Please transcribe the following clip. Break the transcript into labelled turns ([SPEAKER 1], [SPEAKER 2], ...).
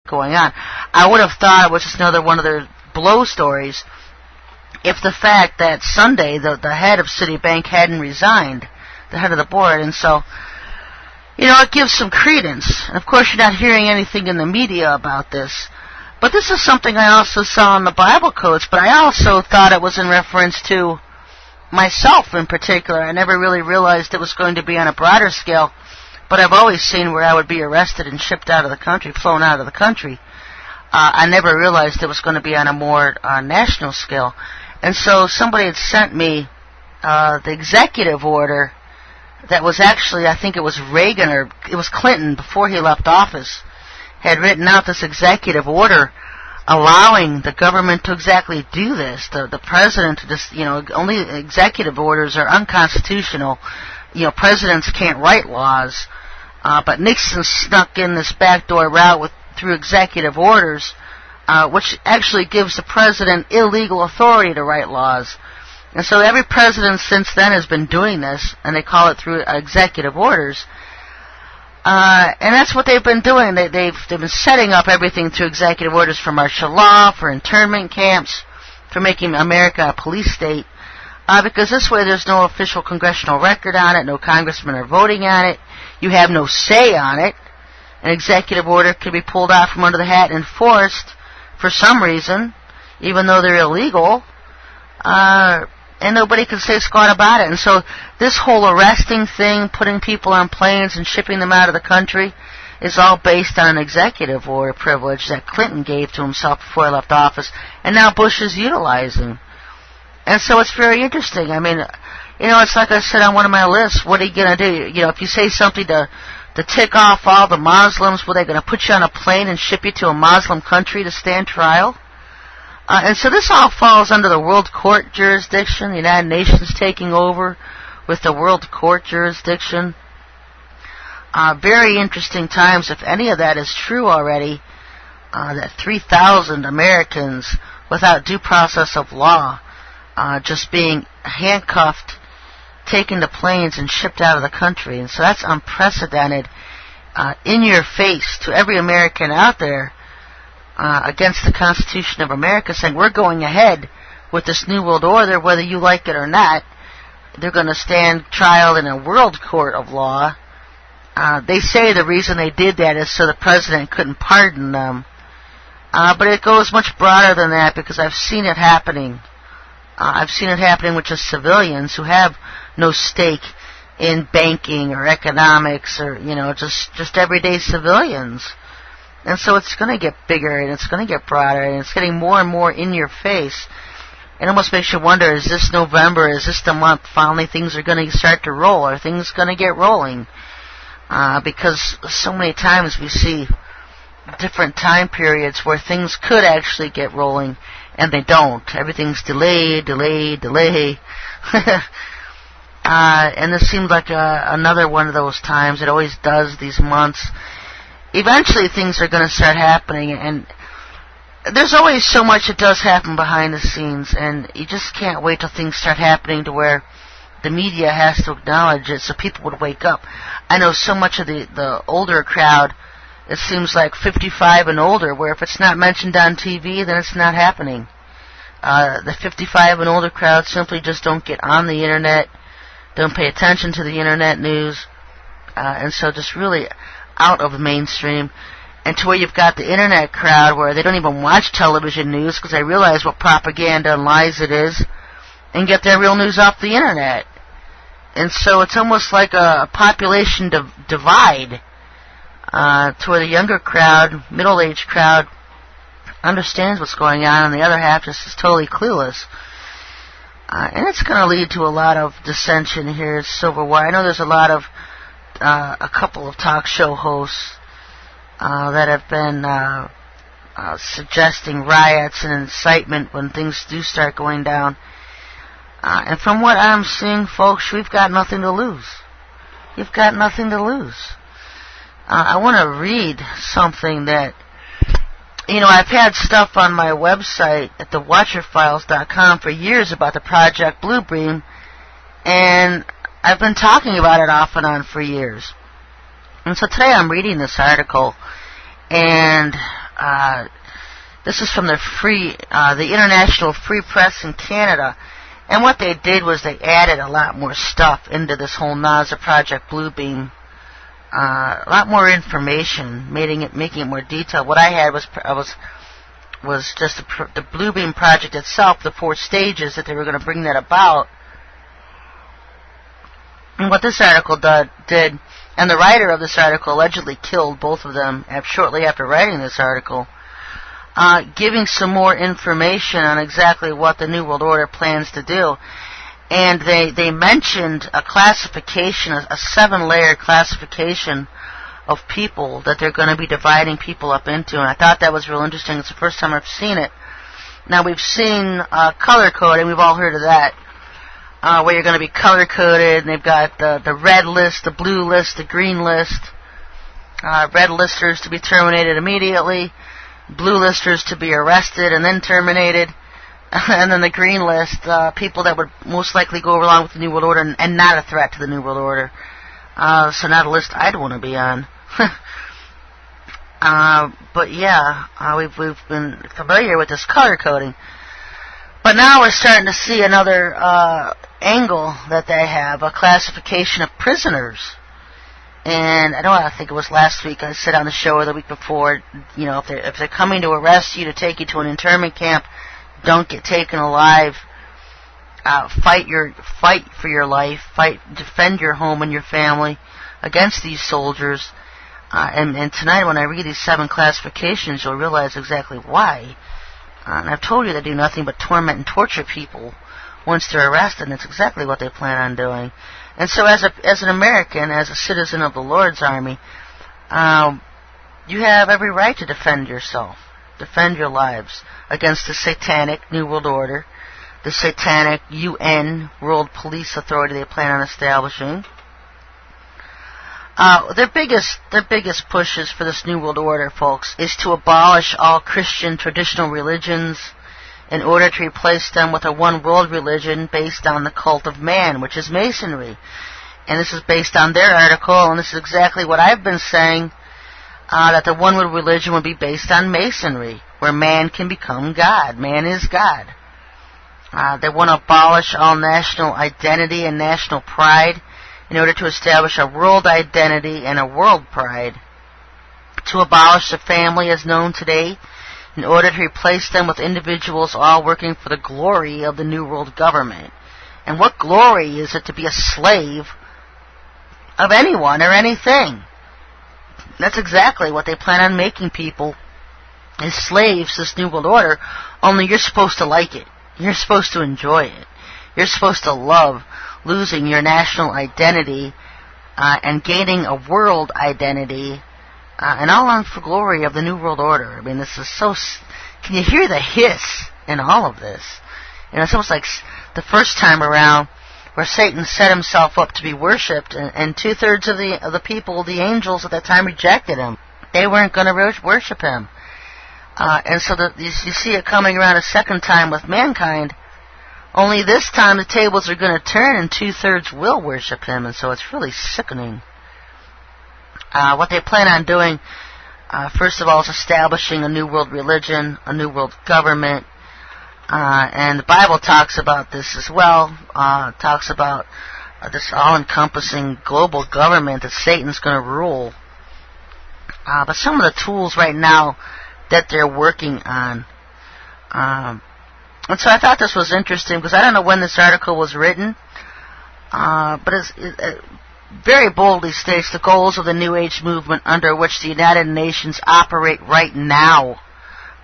[SPEAKER 1] going on. I would have thought it was just another one of their blow stories if the fact that Sunday the head of Citibank hadn't resigned, the head of the board, and so, it gives some credence. And of course, you're not hearing anything in the media about this. But this is something I also saw in the Bible codes, but I also thought it was in reference to myself in particular. I never really realized it was going to be on a broader scale, but I've always seen where I would be arrested and shipped out of the country, flown out of the country. I never realized it was going to be on a more national scale. And so somebody had sent me the executive order that was actually, I think it was Reagan, or it was Clinton before he left office, had written out this executive order allowing the government to exactly do this. The president to just, only executive orders are unconstitutional. Presidents can't write laws. But Nixon snuck in this backdoor route through executive orders, which actually gives the president illegal authority to write laws. And so every president since then has been doing this, and they call it through executive orders. And that's what they've been doing. They've been setting up everything through executive orders for martial law, for internment camps, for making America a police state. Because this way there's no official congressional record on it, no congressmen are voting on it, you have no say on it. An executive order can be pulled out from under the hat and enforced for some reason, even though they're illegal, and nobody can say squat about it. And so this whole arresting thing, putting people on planes and shipping them out of the country, is all based on an executive order privilege that Clinton gave to himself before he left office, and now Bush is utilizing. And so it's very interesting. I mean, it's like I said on one of my lists, what are you going to do? If you say something to tick off all the Muslims, were they going to put you on a plane and ship you to a Muslim country to stand trial? And so this all falls under the World Court jurisdiction, the United Nations taking over with the World Court jurisdiction. Very interesting times, if any of that is true already, that 3,000 Americans without due process of law, just being handcuffed, taken to planes and shipped out of the country. And so that's unprecedented, in your face to every American out there, against the Constitution of America, saying we're going ahead with this New World Order, whether you like it or not. They're going to stand trial in a world court of law. They say the reason they did that is so the president couldn't pardon them. But it goes much broader than that, because I've seen it happening. I've seen it happening with just civilians who have no stake in banking or economics or, just everyday civilians. And so it's going to get bigger, and it's going to get broader, and it's getting more and more in your face. It almost makes you wonder, is this November, is this the month finally things are going to start to roll? Are things going to get rolling? Because so many times we see different time periods where things could actually get rolling, and they don't. Everything's delayed. And this seems like another one of those times. It always does, these months. Eventually things are going to start happening, and there's always so much that does happen behind the scenes, and you just can't wait till things start happening to where the media has to acknowledge it so people would wake up. I know so much of the older crowd, it seems like 55 and older, where if it's not mentioned on TV, then it's not happening. The 55 and older crowd simply just don't get on the internet, don't pay attention to the internet news, and so just really out of the mainstream, and to where you've got the internet crowd where they don't even watch television news because they realize what propaganda and lies it is, and get their real news off the internet. And so it's almost like a population divide, to where the younger crowd, middle-aged crowd, understands what's going on, and the other half just is totally clueless. And it's going to lead to a lot of dissension here at Civil War. I know there's a couple of talk show hosts that have been suggesting riots and incitement when things do start going down. And from what I'm seeing, folks, we've got nothing to lose. You've got nothing to lose. I want to read something that, I've had stuff on my website at thewatcherfiles.com for years about the Project Bluebeam, and I've been talking about it off and on for years. And so today I'm reading this article, and This is from the International Free Press in Canada. And what they did was they added a lot more stuff into this whole NASA Project Bluebeam. A lot more information, making it more detailed. What I had was just the Bluebeam project itself, the 4 stages that they were going to bring that about. And what this article did, and the writer of this article allegedly killed both of them shortly after writing this article, giving some more information on exactly what the New World Order plans to do. And they mentioned a classification, a 7-layer classification of people that they're going to be dividing people up into. And I thought that was real interesting. It's the first time I've seen it. Now, we've seen color coding. We've all heard of that, where you're going to be color coded. And they've got the red list, the blue list, the green list. Red listers to be terminated immediately. Blue listers to be arrested and then terminated. And then the green list, people that would most likely go along with the New World Order and not a threat to the New World Order. So not a list I'd want to be on. But yeah, we've been familiar with this color coding. But now we're starting to see another angle that they have, a classification of prisoners. And I think it was last week I said on the show or the week before, if they're coming to arrest you to take you to an internment camp, don't get taken alive. Fight for your life. Defend your home and your family against these soldiers. And tonight, when I read these 7 classifications, you'll realize exactly why. And I've told you they do nothing but torment and torture people once they're arrested, and that's exactly what they plan on doing. And so, as an American, as a citizen of the Lord's Army, you have every right to defend yourself, defend your lives against the satanic New World Order, the satanic UN World Police Authority they plan on establishing. Their biggest pushes for this New World Order, folks, is to abolish all Christian traditional religions in order to replace them with a one world religion based on the cult of man, which is Masonry. And this is based on their article, and this is exactly what I've been saying, that the one world religion would be based on Masonry, where man can become God. Man is God. They want to abolish all national identity and national pride in order to establish a world identity and a world pride. To abolish the family as known today in order to replace them with individuals all working for the glory of the New World government. And what glory is it to be a slave of anyone or anything? That's exactly what they plan on making people, as slaves to this New World Order, only you're supposed to like it. You're supposed to enjoy it. You're supposed to love losing your national identity and gaining a world identity, and all on for glory of the New World Order. I mean, this is so... Can you hear the hiss in all of this? It's almost like the first time around where Satan set himself up to be worshipped, and 2/3 of the people, the angels at that time, rejected him. They weren't going to worship him. And so you see it coming around a second time with mankind, only this time the tables are going to turn and 2/3 will worship him, and so it's really sickening. What they plan on doing, first of all, is establishing a new world religion, a new world government, and the Bible talks about this as well, talks about this all-encompassing global government that Satan's going to rule. But some of the tools right now that they're working on, and so I thought this was interesting because I don't know when this article was written, but it very boldly states the goals of the New Age movement under which the United Nations operate right now.